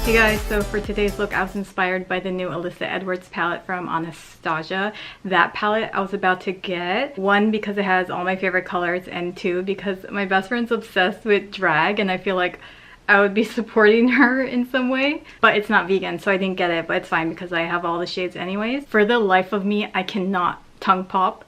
Hey guys, so for today's look I was inspired by the new Alyssa Edwards palette from Anastasia. That palette I was about to get, one because it has all my favorite colors, and two because my best friend's obsessed with drag and I feel like I would be supporting her in some way. But it's not vegan, so I didn't get it, but it's fine because I have all the shades anyways. For the life of me, I cannot tongue pop.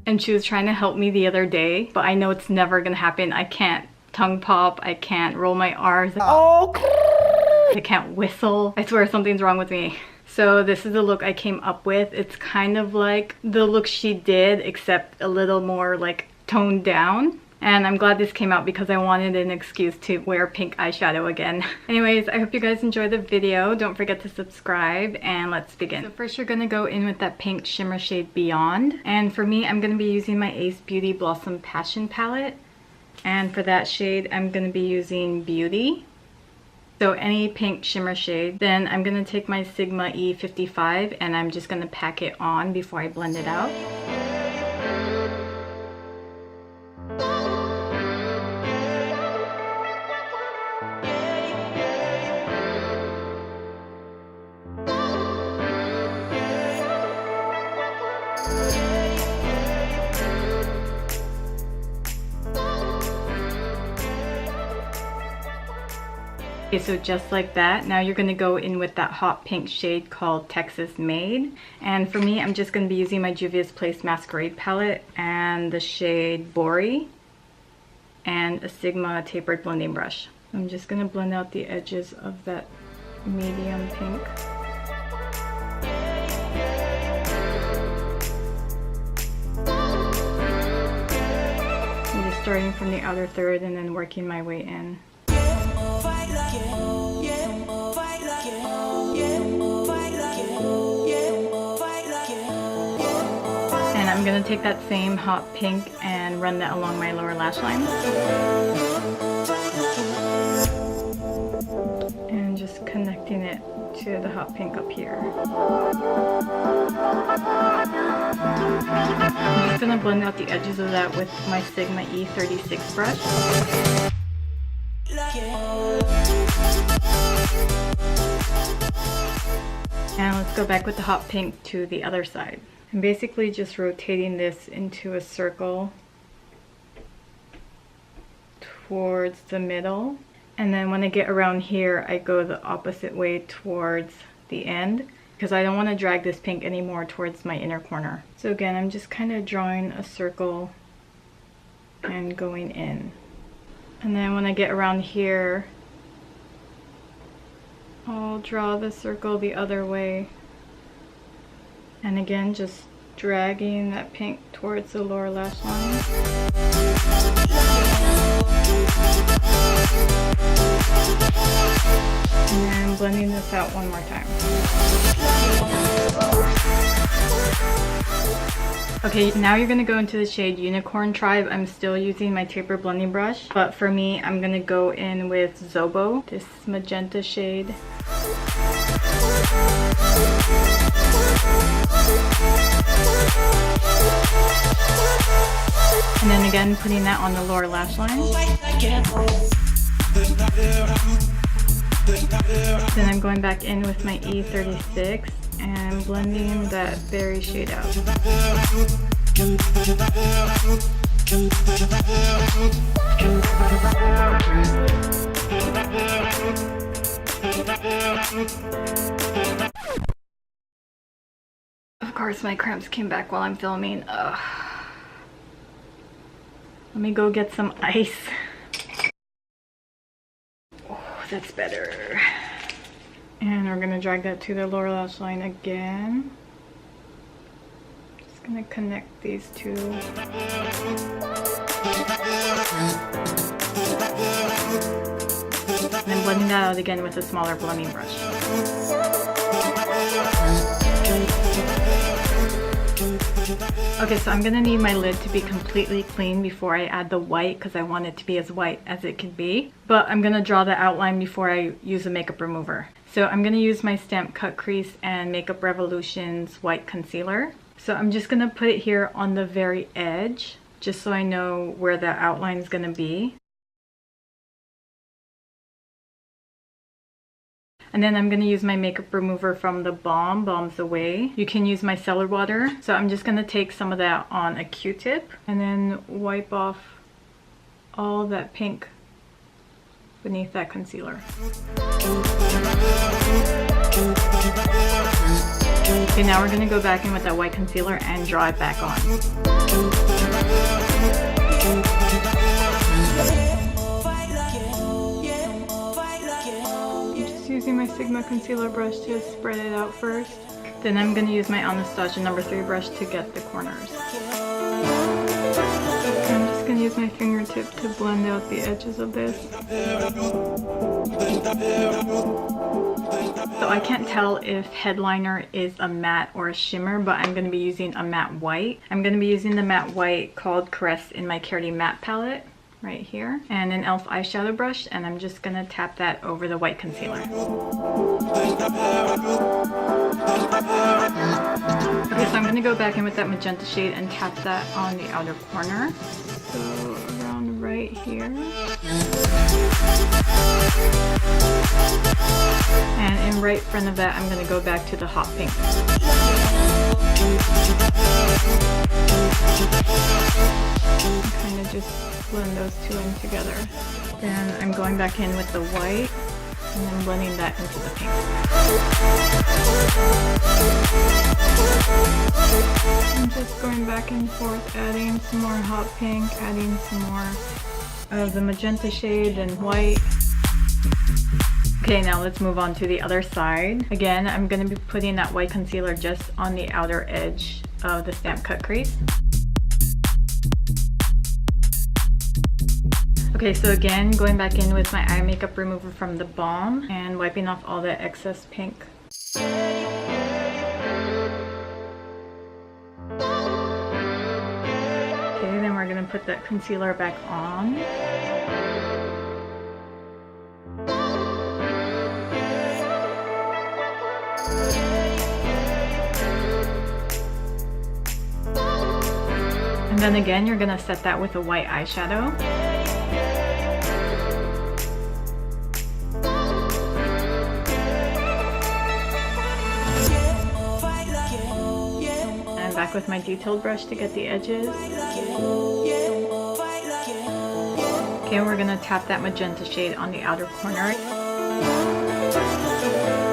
And she was trying to help me the other day, but I know it's never gonna happen. I can't tongue pop, I can't roll my R's, I can't whistle. I swear something's wrong with me. So this is the look I came up with. It's kind of like the look she did, except a little more like toned down. And I'm glad this came out because I wanted an excuse to wear pink eyeshadow again. Anyways, I hope you guys enjoy the video. Don't forget to subscribe and let's begin. So first you're gonna go in with that pink shimmer shade Beyond. And for me, I'm gonna be using my Ace Beauty Blossom Passion palette. And for that shade, I'm gonna be using Beauty. So any pink shimmer shade. Then I'm gonna take my Sigma E55 and I'm just gonna pack it on before I blend it out. Okay, so just like that, now you're gonna go in with that hot pink shade called Texas Made. And for me, I'm just gonna be using my Juvia's Place Masquerade palette and the shade Bori and a Sigma tapered blending brush. I'm just gonna blend out the edges of that medium pink. I'm just starting from the outer third and then working my way in. And I'm gonna take that same hot pink and run that along my lower lash line. And just connecting it to the hot pink up here. I'm just gonna blend out the edges of that with my Sigma E36 brush. And let's go back with the hot pink to the other side. I'm basically just rotating this into a circle towards the middle. And then when I get around here, I go the opposite way towards the end because I don't want to drag this pink anymore towards my inner corner. So again, I'm just kind of drawing a circle and going in. And then when I get around here, I'll draw the circle the other way. And again, just dragging that pink towards the lower lash line. And then blending this out one more time. Okay, now you're gonna go into the shade Unicorn Tribe. I'm still using my taper blending brush, but for me, I'm gonna go in with xoBeauty, this magenta shade. And then again, putting that on the lower lash line. Then I'm going back in with my E36 and blending that berry shade out. Of course, my cramps came back while I'm filming. Ugh. Let me go get some ice. Oh, that's better. And we're gonna drag that to the lower lash line again. Just gonna connect these two. And then blending that out again with a smaller blending brush. Okay, so I'm gonna need my lid to be completely clean before I add the white because I want it to be as white as it can be. But I'm gonna draw the outline before I use a makeup remover. So I'm going to use my Stamp Cut Crease and Makeup Revolution's white concealer. So I'm just going to put it here on the very edge, just so I know where the outline is going to be. And then I'm going to use my makeup remover from the Balms Away. You can use micellar water. So I'm just going to take some of that on a Q-tip and then wipe off all that pink beneath that concealer. Okay, now we're going to go back in with that white concealer and draw it back on. Using my Sigma concealer brush to spread it out first. Then I'm going to use my Anastasia No. 3 brush to get the corners. I'm just going to use my fingertip to blend out the edges of this. So I can't tell if headliner is a matte or a shimmer, but I'm going to be using a matte white. I'm going to be using the matte white called Caress in my Karity matte palette. Right here, and an e.l.f. eyeshadow brush, and I'm just gonna tap that over the white concealer. Okay, so I'm gonna go back in with that magenta shade and tap that on the outer corner. So around right here. And in right front of that, I'm gonna go back to the hot pink. Kind of just blend those two in together. Then I'm going back in with the white and then blending that into the pink. I'm just going back and forth, adding some more hot pink, adding some more of the magenta shade and white. Okay, now let's move on to the other side. Again, I'm going to be putting that white concealer just on the outer edge of the Stamp Cut Crease. Okay, so again, going back in with my eye makeup remover from the Balm and wiping off all the excess pink. Okay, then we're going to put that concealer back on. And then again, you're going to set that with a white eyeshadow. Back with my detailed brush to get the edges. Okay, we're gonna tap that magenta shade on the outer corner.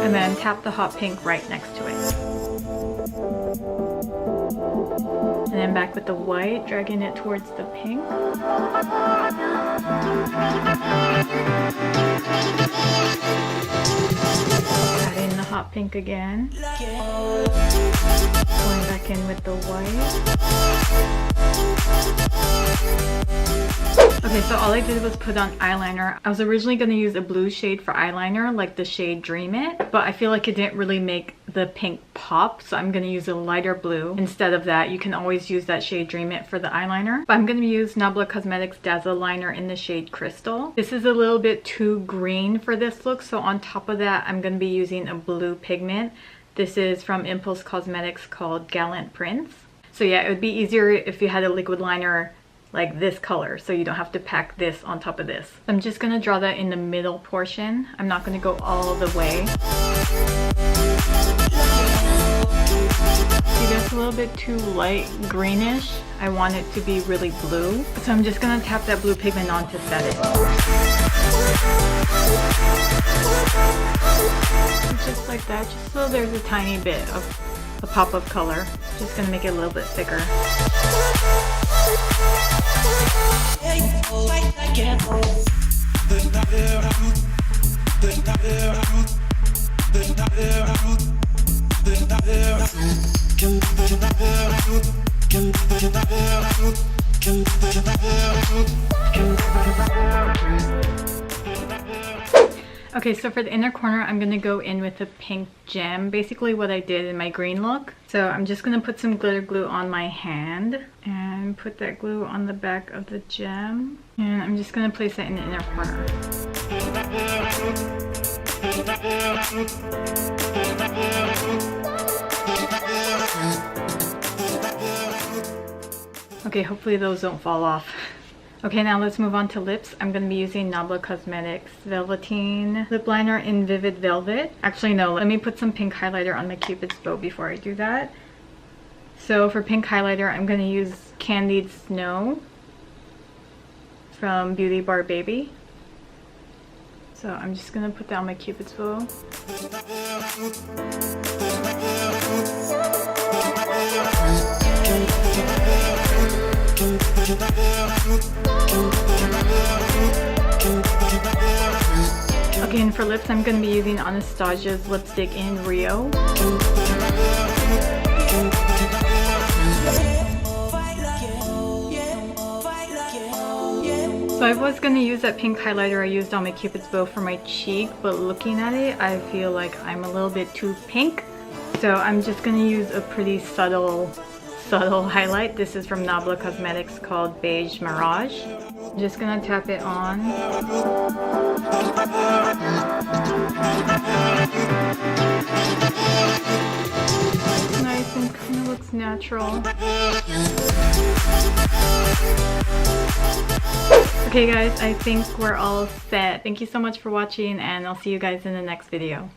And then tap the hot pink right next to it. And then back with the white, dragging it towards the pink. Adding the hot pink again. Going back in with the white. Okay, so all I did was put on eyeliner. I was originally going to use a blue shade for eyeliner, like the shade Dream It, but I feel like it didn't really make the pink pop, so I'm going to use a lighter blue instead of that. You can always use that shade Dream It for the eyeliner, but I'm going to use Nabla Cosmetics Dazzle liner in the shade Crystal. This is a little bit too green for this look, so on top of that, I'm going to be using a blue pigment. This is from Impulse Cosmetics called Gallant Prince. So yeah, it would be easier if you had a liquid liner like this color, so you don't have to pack this on top of this. I'm just gonna draw that in the middle portion. I'm not gonna go all the way. See, that's a little bit too light greenish. I want it to be really blue. So I'm just gonna tap that blue pigment on to set it. Just like that, just so there's a tiny bit of a pop of color. Just gonna make it a little bit thicker. Okay, so for the inner corner, I'm going to go in with a pink gem, basically what I did in my green look. So I'm just going to put some glitter glue on my hand and put that glue on the back of the gem. And I'm just going to place that in the inner corner. Okay, hopefully those don't fall off. Okay, now let's move on to lips. I'm going to be using Nabla Cosmetics Velveteen Lip Liner in Vivid Velvet. Actually, no, let me put some pink highlighter on my Cupid's bow before I do that. So for pink highlighter, I'm going to use Candied Snow from Beauty Bar Baby. So I'm just going to put that on my Cupid's bow. Okay, and for lips, I'm going to be using Anastasia's lipstick in Rio. So I was going to use that pink highlighter I used on my Cupid's bow for my cheek, but looking at it, I feel like I'm a little bit too pink. So I'm just going to use a pretty subtle highlight. This is from Nabla Cosmetics called Beige Mirage. I'm just gonna tap it on. Nice and kind of looks natural. Okay guys, I think we're all set. Thank you so much for watching, and I'll see you guys in the next video.